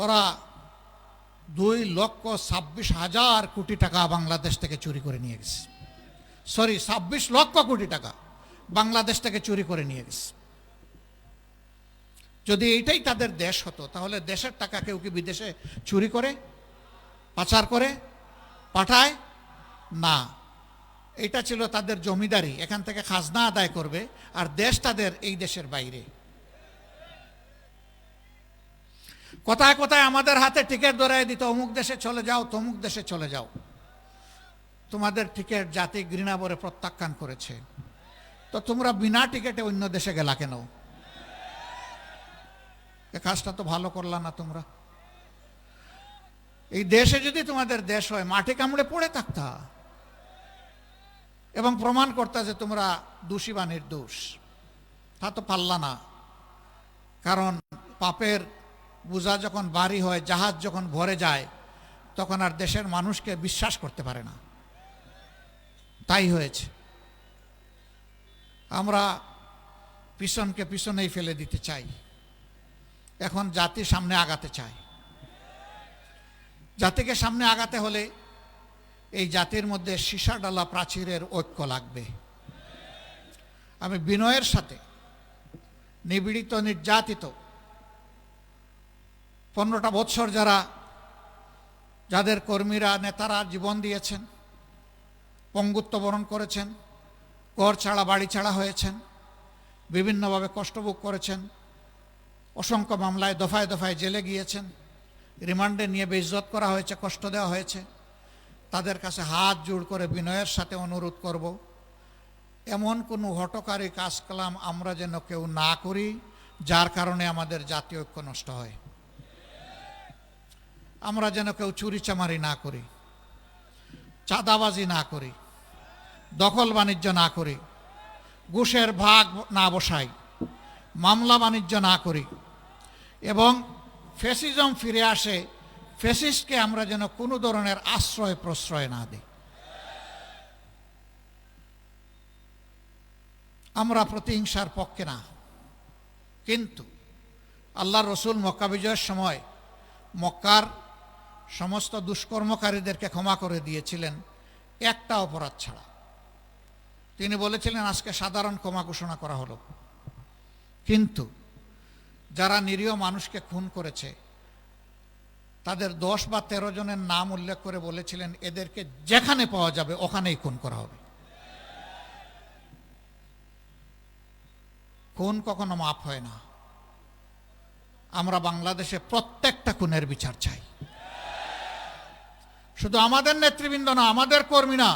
ওরা 2,26,000 কোটি টাকা বাংলাদেশ থেকে চুরি করে নিয়ে গেছে। সরি, 26 লক্ষ কোটি টাকা বাংলাদেশ থেকে চুরি করে নিয়ে গেছে। যদি এইটাই তাদের দেশ হতো, তাহলে দেশের টাকা কেউ কি বিদেশে চুরি করে, পাচার করে, পাঠায় না। এটা ছিল তাদের জমিদারি, এখান থেকে খাজনা আদায় করবে, আর দেশ তাদের এই দেশের বাইরে। কোথায় কোথায় আমাদের হাতে টিকিট ধরায় দিত, অমুক দেশে চলে যাও, তমুক দেশে চলে যাও। তোমাদের টিকিট জাতি ঘৃণা ভরে প্রত্যাখ্যান করেছে, তো তোমরা বিনা টিকিটে অন্য দেশে গেলা কেন? এ কাজটা তো ভালো করলা না তোমরা। এই দেশে যদি তোমাদের দেশ হয়, মাটি কামড়ে পড়ে থাকতা এবং প্রমাণ করতা যে তোমরা দোষী বা নির্দোষ। তা তো পারলা না, কারণ পাপের বোঝা যখন ভারী হয়, জাহাজ যখন ভরে যায়, তখন আর দেশের মানুষকে বিশ্বাস করতে পারে না। তাই হয়েছে। আমরা পিছনকে পিছনেই ফেলে দিতে চাই, এখন জাতি সামনে আগাতে চায়। জাতিকে সামনে আগাতে হলে এই জাতির মধ্যে সীসাডালা প্রাচীরের ঐক্য লাগবে। আমি বিনয়ের সাথে নিপীড়িত, নির্যাতিত 15টা বৎসর যাদের কর্মীরা, নেতারা জীবন দিয়েছেন, পঙ্গুত্ব বরণ করেছেন, ঘর ছাড়া বাড়ি ছাড়া হয়েছেন, বিভিন্নভাবে কষ্টভোগ করেছেন, অসংখ্য মামলায় দফায় দফায় জেলে গিয়েছেন, রিমান্ডে নিয়ে বেইজ্জত করা হয়েছে, কষ্ট দেওয়া হয়েছে, তাদের কাছে হাত জোড় করে বিনয়ের সাথে অনুরোধ করব, এমন কোনো হঠকারী কাজকলাম আমরা যেন কেউ না করি যার কারণে আমাদের জাতীয় ঐক্য নষ্ট হয়। আমরা যেন কেউ চুরিচামারি না করি, চাঁদাবাজি না করি, দখল বাণিজ্য না করি, ঘুষের ভাগ না বসাই, মামলা বাণিজ্য না করি, এবং ফ্যাসিজম ফিরে আসে, ফ্যাসিস্টকে আমরা যেন কোনো ধরনের আশ্রয় প্রশ্রয় না দিই। আমরা প্রতিহিংসার পক্ষে না, কিন্তু আল্লাহর রসুল মক্কা বিজয়ের সময় মক্কার সমস্ত দুষ্কর্মকারীদেরকে ক্ষমা করে দিয়েছিলেন একটা অপরাধ ছাড়া। তিনি বলেছিলেন আজকে সাধারণ ক্ষমা ঘোষণা করা হলো, কিন্তু যারা নিরীহ মানুষকে খুন করেছে তাদের 10 বা 13 জনের নাম উল্লেখ করে বলেছিলেন এদেরকে যেখানে পাওয়া যাবে ওখানেই খুন করা হবে। খুন কখনো মাফ হয় না। আমরা বাংলাদেশে প্রত্যেকটা খুনের বিচার চাই, শুধু আমাদের নেতৃবৃন্দ না, আমাদের কর্মী না,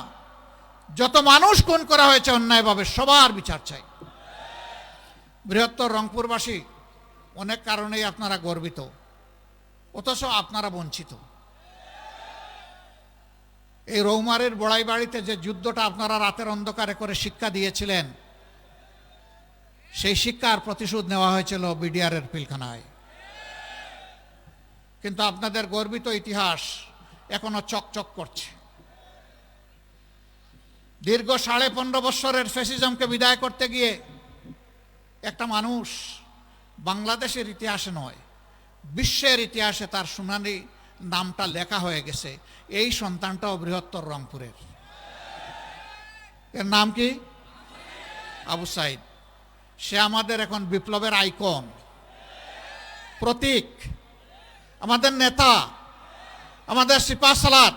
যত মানুষ খুন করা হয়েছে অন্যায়ভাবে সবার বিচার চাই। বৃহত্তর রংপুরবাসী অনেক কারণেই আপনারা গর্বিত, অথচ আপনারা বঞ্চিত। এই রৌমারের বড়াই বাড়িতে যে যুদ্ধটা আপনারা রাতের অন্ধকারে করে শিক্ষা দিয়েছিলেন, সেই শিক্ষার প্রতিশোধ নেওয়া হয়েছিল বিডিআরের পিলখানায়। কিন্তু আপনাদের গর্বিত ইতিহাস এখনো চকচক করছে। দীর্ঘ 15.5 বছরের ফ্যাসিজমকে বিদায় করতে গিয়ে একটা মানুষ বাংলাদেশের ইতিহাসে নয়, বিশ্বের ইতিহাসে তার সোনালী নামটা লেখা হয়ে গেছে। এই সন্তানটাও বৃহত্তর রংপুরের। এর নাম কি? আবু সাইদ। সে আমাদের এখন বিপ্লবের আইকন, প্রতীক, আমাদের নেতা, আমাদের সিপাহ সালার,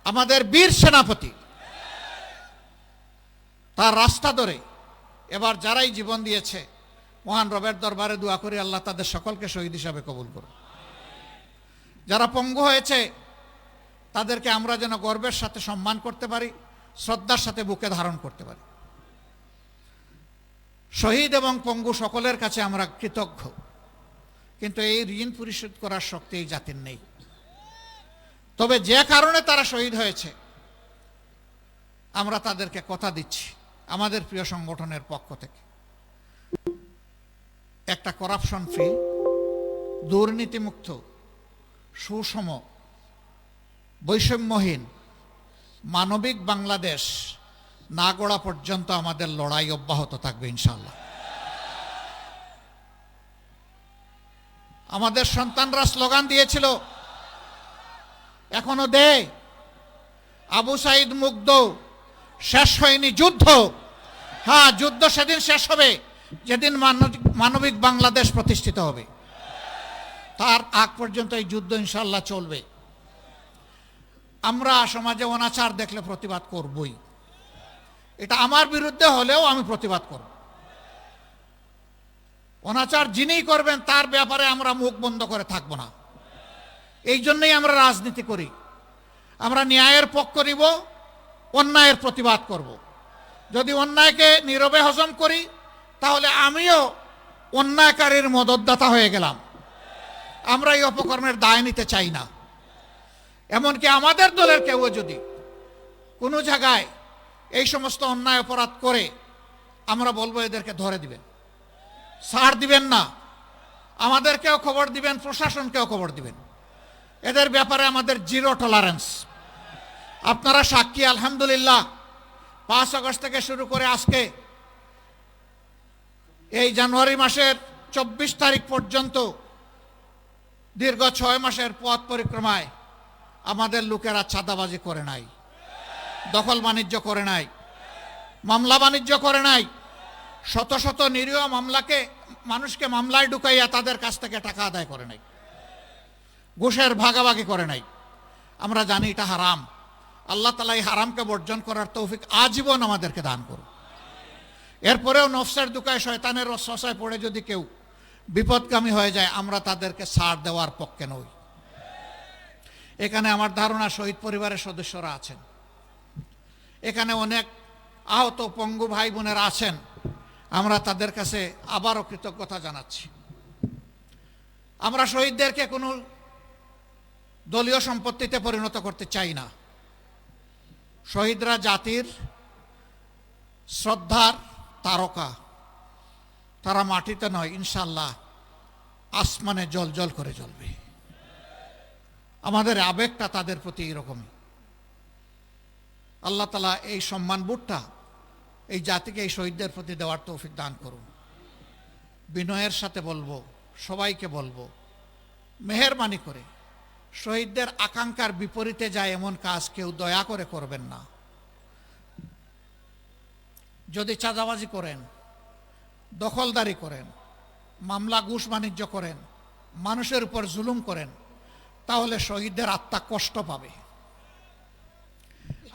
আমাদের বীর সেনাপতি। তার রাস্তা ধরে এবার যারাই জীবন দিয়েছে, মহান রবের দরবারে দোয়া করি আল্লাহ তাদের সকলকে শহীদ হিসাবে কবুল করুন। যারা পঙ্গু হয়েছে তাদেরকে আমরা যেন গর্বের সাথে সম্মান করতে পারি, শ্রদ্ধার সাথে বুকে ধারণ করতে পারি। শহীদ এবং পঙ্গু সকলের কাছে আমরা কৃতজ্ঞ, কিন্তু এই ঋণ পরিশোধ করার শক্তি এই জাতির নেই। তবে যে কারণে তারা শহীদ হয়েছে আমরা তাদেরকে কথা দিচ্ছি আমাদের প্রিয় সংগঠনের পক্ষ থেকে, একটা করাপশন ফ্রি, দুর্নীতিমুক্ত, সুষম, বৈষম্যহীন, মানবিক বাংলাদেশ না গড়া পর্যন্ত আমাদের লড়াই অব্যাহত থাকবে ইনশাআল্লাহ। আমাদের সন্তানরা স্লোগান দিয়েছিল, এখনো দেয়, আবু সাইদ মুগ্ধ, শেষ হয়নি যুদ্ধ। হ্যাঁ, যুদ্ধ সেদিন শেষ হবে যেদিন মানবিক বাংলাদেশ প্রতিষ্ঠিত হবে। তার আগ পর্যন্ত এই যুদ্ধ ইনশাল্লাহ চলবে। আমরা সমাজে অনাচার দেখলে প্রতিবাদ করবই, এটা আমার বিরুদ্ধে হলেও আমি প্রতিবাদ করব। অনাচার যিনিই করবেন তার ব্যাপারে আমরা মুখ বন্ধ করে থাকবো না। এই জন্যই আমরা রাজনীতি করি। আমরা ন্যায়ের পক্ষ নিব, অন্যায়ের প্রতিবাদ করব। যদি অন্যায়কে নীরবে হজম করি তাহলে আমিও অন্যায়কারীর মদতদাতা হয়ে গেলাম। আমরা এই অপকর্মের দায় নিতে চাই না। এমনকি আমাদের দলের কেউ যদি কোনো জায়গায় এই সমস্ত অন্যায় অপরাধ করে, আমরা বলবো এদেরকে ধরে দিবেন, ছাড় দিবেন না। আমাদেরকেও খবর দিবেন, প্রশাসনকেও খবর দিবেন। এদের ব্যাপারে আমাদের জিরো টলারেন্স। আপনারা সাক্ষী, আলহামদুলিল্লাহ 5 আগস্ট থেকে শুরু করে আজকে এই জানুয়ারি মাসের 24 তারিখ পর্যন্ত দীর্ঘ 6 মাসের পথ পরিক্রমায় আমাদের লোকেরা চাঁদাবাজি করে নাই, দখল বাণিজ্য করে নাই, মামলা বাণিজ্য করে নাই। শত শত নিরীহ মানুষকে মামলায় ঢুকাইয়া তাদের কাছ থেকে টাকা আদায় করে নাই, ঘুষের ভাগাভাগি করে নাই। আমরা জানি এটা হারাম। আল্লাহ তাআলা এই হারামকে বর্জন করার তৌফিক আজীবন আমাদেরকে দান করুন। এরপরেও নফসের দুকায় শয়তানের ওয়াসওয়াসায় পড়ে যদি কেউ বিপদগামী হয়ে যায়, আমরা তাদেরকে ছাড় দেওয়ার পক্ষে নই। এখানে আমার ধারণা শহীদ পরিবারের সদস্যরা আছেন, এখানে অনেক আহত পঙ্গু ভাই বোনেরা আছেন। আমরা তাদের কাছে আবারও কৃতজ্ঞতা জানাচ্ছি। আমরা শহীদদেরকে কোনো দলীয় সম্পত্তিতে পরিণত করতে চাই না। শহীদরা জাতির শ্রদ্ধার তারকা। তারা মাটিতে নয়, ইনশাল্লাহ আসমানে জ্বলজ্বল করে জ্বলবে। আমাদের আবেগটা তাদের প্রতি এরকমই। আল্লাহ তাআলা এই সম্মানবোধটা এই জাতিকে, এই শহীদদের প্রতি দেওয়ার তৌফিক দান করুন। বিনয়ের সাথে বলবো, সবাইকে বলবো, মেহেরবানি করে শহীদদের আকাঙ্ক্ষার বিপরীতে যায় এমন কাজ কেউ দয়া করে করবেন না। যদি চাঁদাবাজি করেন, দখলদারি করেন, মামলা ঘুষ বাণিজ্য করেন, মানুষের উপর জুলুম করেন, তাহলে শহীদদের আত্মা কষ্ট পাবে।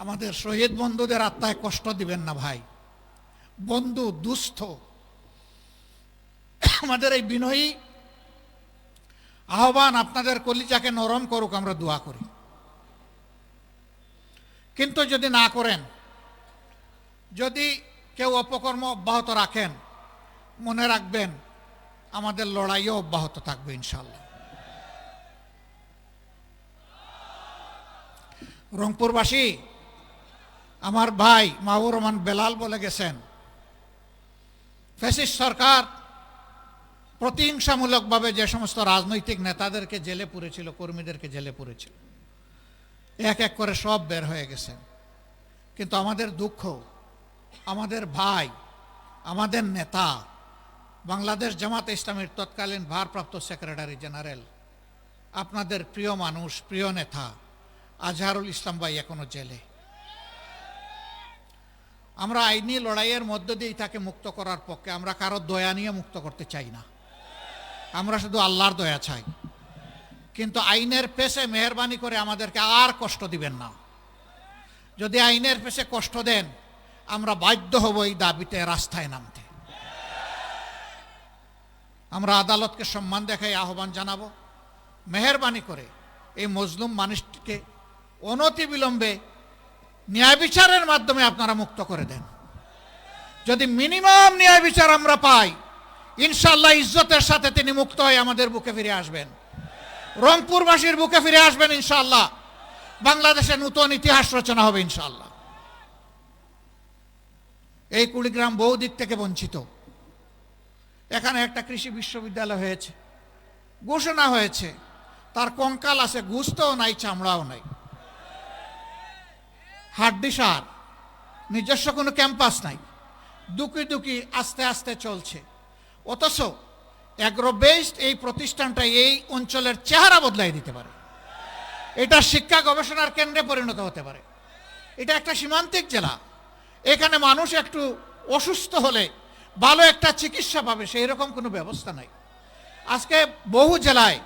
আমাদের শহীদ বন্ধুদের আত্মায় কষ্ট দিবেন না ভাই। বন্ধু দুস্থ, আমাদের এই বিনয়ী আহ্বান আপনাদের কলিজাকে নরম করুক, আমরা দোয়া করি। কিন্তু যদি না করেন, যদি কেউ অপকর্ম অব্যাহত রাখেন, মনে রাখবেন আমাদের লড়াইও অব্যাহত থাকবে ইনশাআল্লাহ। রংপুরবাসী, আমার ভাই মাহবুর রহমান বেলাল বলে গেছেন, ফ্যাসিস্ট সরকার প্রতিহিংসামূলকভাবে যে সমস্ত রাজনৈতিক নেতাদেরকে জেলে পুরেছিল, কর্মীদেরকে জেলে পুরেছিল, এক এক করে সব বের হয়ে গেছেন। কিন্তু আমাদের দুঃখ, আমাদের ভাই, আমাদের নেতা, বাংলাদেশ জামাতে ইসলামীর তৎকালীন ভারপ্রাপ্ত সেক্রেটারি জেনারেল, আপনাদের প্রিয় মানুষ, প্রিয় নেতা আজহারুল ইসলাম ভাই এখনো জেলে। আমরা আইনি লড়াইয়ের মধ্য দিয়ে তাকে মুক্ত করার পক্ষে। আমরা কারো দয়া নিয়ে মুক্ত করতে চাই না, আমরা শুধু আল্লাহর দয়া চাই। কিন্তু আইনের পেশে মেহেরবানি করে আমাদেরকে আর কষ্ট দিবেন না। যদি আইনের পেশে কষ্ট দেন, আমরা বাধ্য হব এই দাবিতে রাস্তায় নামতে। আমরা আদালতকে সম্মান দেখাই আহ্বান জানাবো, মেহেরবানি করে এই মজলুম মানুষটিকে অনতি বিলম্বে ন্যায় বিচারের মাধ্যমে আপনারা মুক্ত করে দেন। যদি মিনিমাম ন্যায় বিচার আমরা পাই, ইনশাআল্লাহ ইজ্জতের সাথে তিনি মুক্ত হয়ে আমাদের বুকে ফিরে আসবেন, রংপুরবাসীর বুকে ফিরে আসবেন ইনশাআল্লাহ। বাংলাদেশের নতুন ইতিহাস রচনা হবে ইনশাআল্লাহ। এই কুড়িগ্রাম বহু দিক থেকে বঞ্চিত। এখানে একটা কৃষি বিশ্ববিদ্যালয় হয়েছে, ঘোষণা হয়েছে, তার কঙ্কাল আছে, গুস্তও নাই, চামড়াও নাই, হাড্ডিসার, নিজস্ব কোনো ক্যাম্পাস নাই, দুকি দুকি আস্তে আস্তে চলছে। অথচ অ্যাগ্রো বেসড এই প্রতিষ্ঠানটা এই অঞ্চলের চেহারা বদলাই দিতে পারে। এটা শিক্ষা গবেষণার কেন্দ্রে পরিণত হতে পারে। এটা একটা সীমান্তিক জেলা, এখানে মানুষ একটু অসুস্থ হলে ভালো একটা চিকিৎসা পাবে, সেই রকম কোনো ব্যবস্থা নাই। আজকে বহু জেলায়,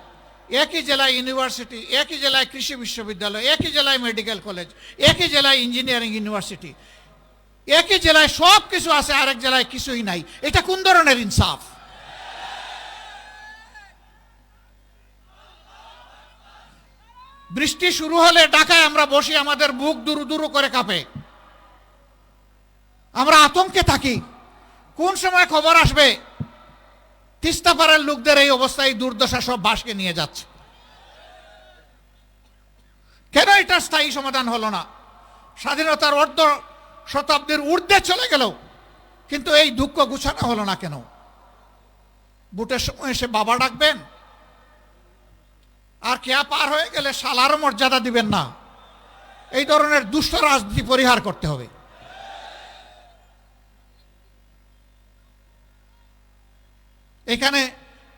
একই জেলায় ইউনিভার্সিটি, একই জেলায় কৃষি বিশ্ববিদ্যালয়, একই জেলায় মেডিকেল কলেজ, একই জেলায় ইঞ্জিনিয়ারিং ইউনিভার্সিটি, একই জেলায় সব কিছু আছে, আরেক জেলায় কিছুই নাই। এটা কোন ধরনের ইনসাফ? বৃষ্টি শুরু হলে ঢাকায় আমরা বসি, আমাদের বুক দুরু দুরু করে কাঁপে, আমরা আতঙ্কে থাকি কোন সময় খবর আসবে তিস্তা পাড়ের লোকদের এই অবস্থায়, দুর্দশা সব ভাসকে নিয়ে যাচ্ছে। কেন এটা স্থায়ী সমাধান হলো না? স্বাধীনতার অর্ধ শতাব্দীর ঊর্ধ্বে চলে গেল, কিন্তু এই দুঃখ গুছানো হলো না কেন? বুটের সময় এসে বাবা ডাকবেন, আর কেয়া পার হয়ে গেলে শালার মর্যাদা দিবেন না। এই ধরনের দুষ্ট রাজনীতি পরিহার করতে হবে। এখানে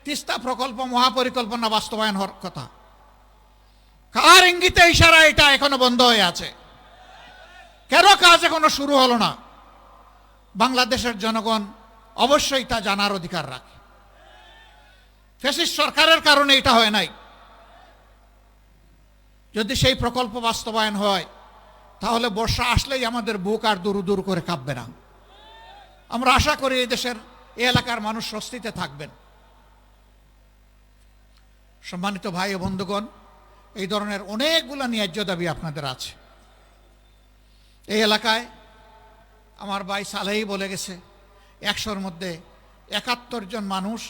তিস্তা প্রকল্প মহাপরিকল্পনা বাস্তবায়ন হওয়ার কথা, কার ইঙ্গিতে ইশারা এটা এখনো বন্ধ হয়ে আছে? কেন কাজ এখনো শুরু হলো না? বাংলাদেশের জনগণ অবশ্যই তা জানার অধিকার রাখে। ফ্যাসিস্ট সরকারের কারণে এটা হয় নাই। যদি সেই প্রকল্প বাস্তবায়ন হয়, তাহলে বর্ষা আসলেই আমাদের বুক আর দুরু দুরু করে কাঁপবে না। আমরা আশা করি এই দেশের এই এলাকার মানুষ স্বস্তিতে থাকবেন। সম্মানিত ভাই ও বন্ধুগণ, এই ধরনের অনেকগুলো ন্যায্য দাবি আপনাদের আছে। এই এলাকায় আমার ভাই সালেহি বলে গেছে, 100-র মধ্যে 71 জন মানুষ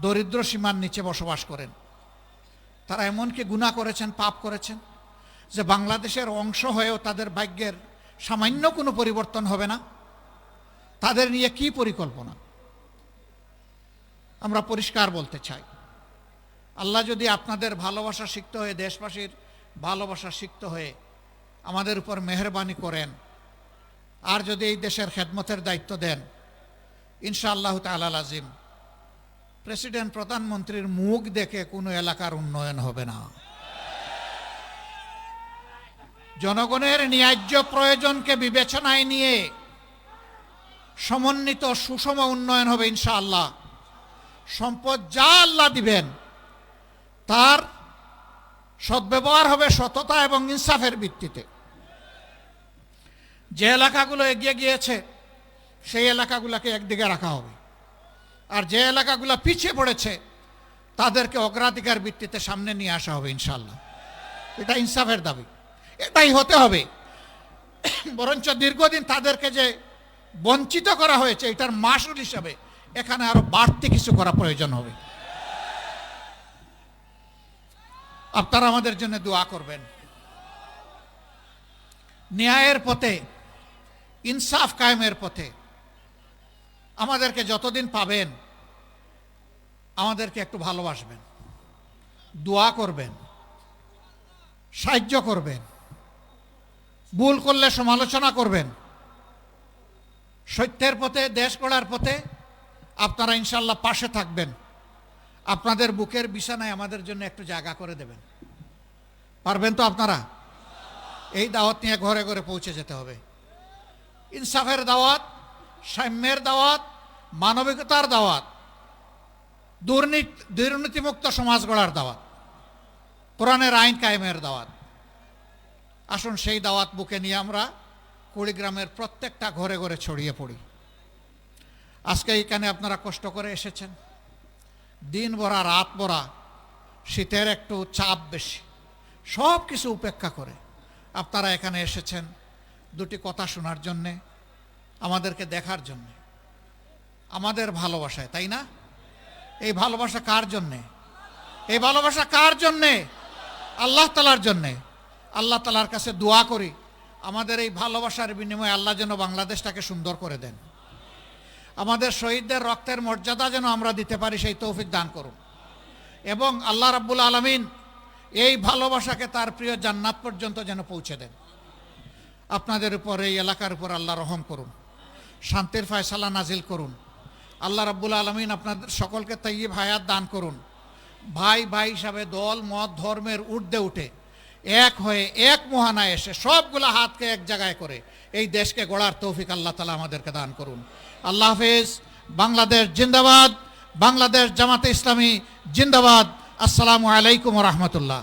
দরিদ্র সীমার নিচে বসবাস করেন। তারা এমনকি গুনাহ করেছেন, পাপ করেছেন, যে বাংলাদেশের অংশ হয়েও তাদের ভাগ্যের সামান্য কোনো পরিবর্তন হবে না। তাদের নিয়ে কি পরিকল্পনা? আমরা পরিষ্কার বলতে চাই, আল্লাহ যদি আপনাদের ভালোবাসা শিখতে হয়ে, দেশবাসীর ভালোবাসা শিখতে হয়ে আমাদের উপর মেহেরবানি করেন, আর যদি এই দেশের খেদমতের দায়িত্ব দেন, ইনশাআল্লাহ তাআলা আজিম প্রেসিডেন্ট প্রধানমন্ত্রীর মুখ দেখে কোনো এলাকার উন্নয়ন হবে না। জনগণের ন্যায্য প্রয়োজনকে বিবেচনায় নিয়ে সমন্বিত সুষম উন্নয়ন হবে ইনশাআল্লাহ। সম্পদ যা আল্লাহ দিবেন তার সদ্ব্যবহার হবে সততা এবং ইনসাফের ভিত্তিতে। যে এলাকাগুলো এগিয়ে গিয়েছে সেই এলাকাগুলোকে একদিকে রাখা হবে, আর যে এলাকাগুলো পিছিয়ে পড়েছে তাদেরকে অগ্রাধিকার ভিত্তিতে সামনে নিয়ে আসা হবে ইনশাআল্লাহ। এটা ইনসাফের দাবি, এটাই হতে হবে। বরঞ্চ দীর্ঘদিন তাদেরকে যে বঞ্চিত করা হয়েছে, এটার মাসুল হিসাবে এখানে আরো বাড়তি কিছু করা প্রয়োজন হবে। আপনারা আমাদের জন্য দোয়া করবেন। ন্যায়ের পথে, ইনসাফ কায়েমের পথে আমাদেরকে যতদিন পাবেন, আমাদেরকে একটু ভালোবাসবেন, দোয়া করবেন, সাহায্য করবেন, ভুল করলে সমালোচনা করবেন। সত্যের পথে, দেশ গড়ার পথে আপনারা ইনশাআল্লাহ পাশে থাকবেন। আপনাদের বুকের বিছানায় আমাদের জন্য একটু জায়গা করে দেবেন। পারবেন তো আপনারা? এই দাওয়াত নিয়ে ঘরে ঘরে পৌঁছে যেতে হবে। ইনসাফের দাওয়াত, সাম্যের দাওয়াত, মানবিকতার দাওয়াত, দুর্নীতিমুক্ত সমাজ গড়ার দাওয়াত, কোরআনের আইন কায়েমের দাওয়াত। আসুন সেই দাওয়াত বুকে নিয়ে আমরা কুড়িগ্রামের প্রত্যেকটা ঘরে ঘরে ছড়িয়ে পড়ি। আজকে এখানে আপনারা কষ্ট করে এসেছেন, দিন ভরা রাত ভরা, শীতের একটু চাপ বেশি, সব কিছু উপেক্ষা করে আপনারা এখানে এসেছেন দুটি কথা শোনার জন্যে, আমাদেরকে দেখার জন্যে, আমাদের ভালোবাসায়, তাই না? এই ভালোবাসা কার জন্যে? এই ভালোবাসা কার জন্যে? আল্লাহ তাআলার জন্যে। আল্লাহ তাআলার কাছে দোয়া করি আমাদের এই ভালোবাসার বিনিময়ে আল্লাহ যেন বাংলাদেশটাকে সুন্দর করে দেন। আমাদের শহীদদের রক্তের মর্যাদা যেন আমরা দিতে পারি, সেই তৌফিক দান করুন। এবং আল্লাহ রাব্বুল আলামিন এই ভালোবাসাকে তার প্রিয় জান্নাত পর্যন্ত যেন পৌঁছে দেন। আপনাদের উপর, এই এলাকার উপর আল্লাহ রহম করুন, শান্তির ফয়সালা নাজিল করুন। আল্লাহ রাব্বুল আলামিন আপনাদের সকলকে তাইয়্যিব হায়াত দান করুন। ভাই ভাই হিসাবে দল মত ধর্মের ঊর্ধ্বে উঠে এক হয়ে এক মহানায় এসে সবগুলা হাতকে এক জায়গায় করে এই দেশকে গড়ার তৌফিক আল্লাহ তাআলা আমাদেরকে দান করুন। আল্লাহ হাফেজ। বাংলাদেশ জিন্দাবাদ। বাংলাদেশ জামাতে ইসলামী জিন্দাবাদ। আসসালামু আলাইকুম ওয়া রাহমাতুল্লাহ।